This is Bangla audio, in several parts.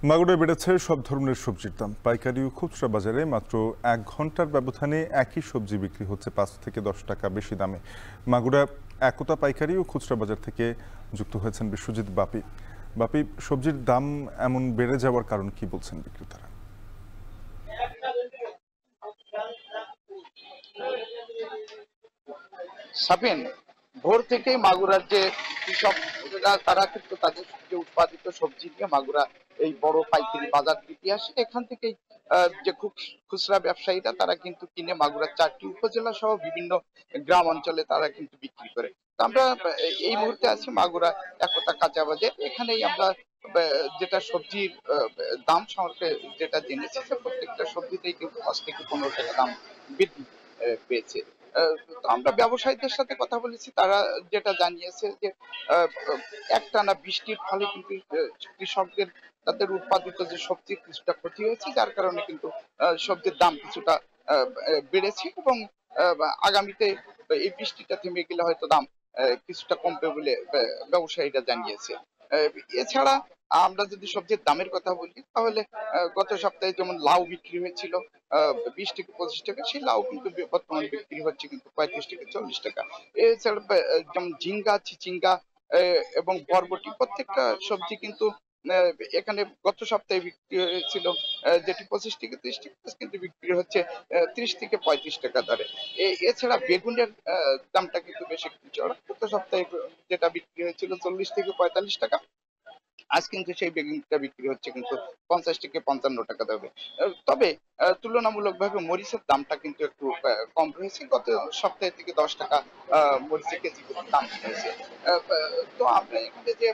মাগুরায় বেড়েছে সব ধরনের সবজির দাম। পাইকারি ও খুচরা বাজারে মাত্র ১ ঘন্টার ব্যবধানে একই সবজি বিক্রি হচ্ছে ৫ থেকে ১০ টাকা বেশি দামে। মাগুরা একতা পাইকারি ও খুচরা বাজার থেকে যুক্ত হয়েছেন বিশ্বজিৎ বাপি। বাপি, সবজির দাম এমন বেড়ে যাওয়ার কারণ কি বলছেন বিক্রেতারা? সাবিন, ভোর থেকেই মাগুরার যে কৃষকরা তারা কিন্তু তাদের যে উৎপাদিত সবজি নিয়ে মাগুরা এই বড় পাইকারি বাজার দিতে আসে। এখান থেকেই যে খুচরা ব্যবসায়ীরা তারা কিন্তু কিনে মাগুরার ৪টি উপজেলা সহ বিভিন্ন গ্রাম অঞ্চলে তারা কিন্তু বিক্রি করে। তো আমরা এই মুহূর্তে আছি মাগুরা একতা কাঁচা বাজার। এখানেই আমরা যেটা সবজির দাম সম্পর্কে যেটা জেনেছি যে প্রত্যেকটা সবজিতেই কিন্তু ৫ থেকে ১৫ টাকা দাম বৃদ্ধি পেয়েছে। তো আমরা ব্যবসায়ীদের সাথে কথা বলেছি, তারা যেটা জানিয়েছে যে একটানা বৃষ্টির ফলে কিন্তু কৃষকদের তাদের উৎপাদিত যে সবজি কিছুটা ক্ষতি হয়েছে, যার কারণে কিন্তু সবজির দাম কিছুটা বেড়েছে এবং আগামীতে এই বৃষ্টিটা থেমে গেলে হয়তো দাম কিছুটা কমবে বলে ব্যবসায়ীরা জানিয়েছে। এছাড়া আমরা যদি সবজির দামের কথা বলি তাহলে গত সপ্তাহে যেমন লাউ বিক্রি হয়েছিল ২০ থেকে ২৫ টাকা, সেই লাউ কিন্তু বর্তমানে বিক্রি হচ্ছে কিন্তু ৩৫ থেকে ৪০ টাকা। এছাড়া যেমন ঝিঙ্গা, চিচিঙ্গা এবং বরবটি প্রত্যেকটা সবজি কিন্তু আহ, এখানে গত সপ্তাহে বিক্রি হয়েছিল যেটি ২৫ থেকে ৩০ টাকা, আজ কিন্তু বিক্রি হচ্ছে ৩০ থেকে ৩৫ টাকা দরে। এছাড়া বেগুনের দামটা কিন্তু বেশ একটু চড়া। গত সপ্তাহে যেটা বিক্রি হয়েছিল ৪০ থেকে ৪৫ টাকা, আজ কিন্তু সেই বেগুনটা বিক্রি হচ্ছে কিন্তু ৫০ থেকে ৫৫ টাকা দরে। তবে তুলনামূলকভাবে মরিচের দামটা কিন্তু একটু কম রয়েছে। গত সপ্তাহে থেকে ১০ টাকা মরিচের কেজি প্রতি দাম হয়েছে। তো আমরা এখানে যে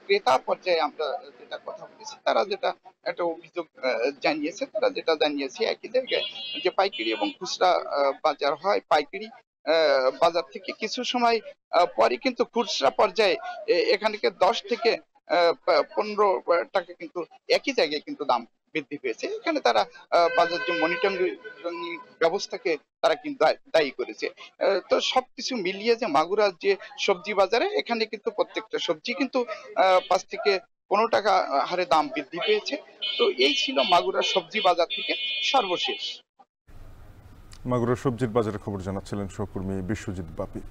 ক্রেতা পর্যায়ে আমরা যেটা কথা বলেছি, তারা যেটা একটা অভিযোগ জানিয়েছে, তারা যেটা জানিয়েছে একই জায়গায় যে পাইকারি এবং খুচরা বাজার হয়। পাইকারি বাজার থেকে কিছু সময় পরে কিন্তু খুচরা পর্যায়ে এখানে ১০ থেকে ১৫ টাকা কিন্তু একই জায়গায় কিন্তু দাম বৃদ্ধি পেয়েছে। এখানে তারা বাজার যে মনিটরিং ব্যবস্থাকে তারা কিন্তু দায়ী করেছে। তো সবকিছু মিলিয়ে যে মাগুরার যে সবজি বাজারে এখানে কিন্তু প্রত্যেকটা সবজি কিন্তু ৫ থেকে ১৫ টাকা হারে দাম বৃদ্ধি পেয়েছে। তো এই ছিল মাগুরার সবজি বাজার থেকে সর্বশেষ। মাগুরা সবজির বাজারের খবর জানাচ্ছিলেন সহকর্মী বিশ্বজিৎ বাপি।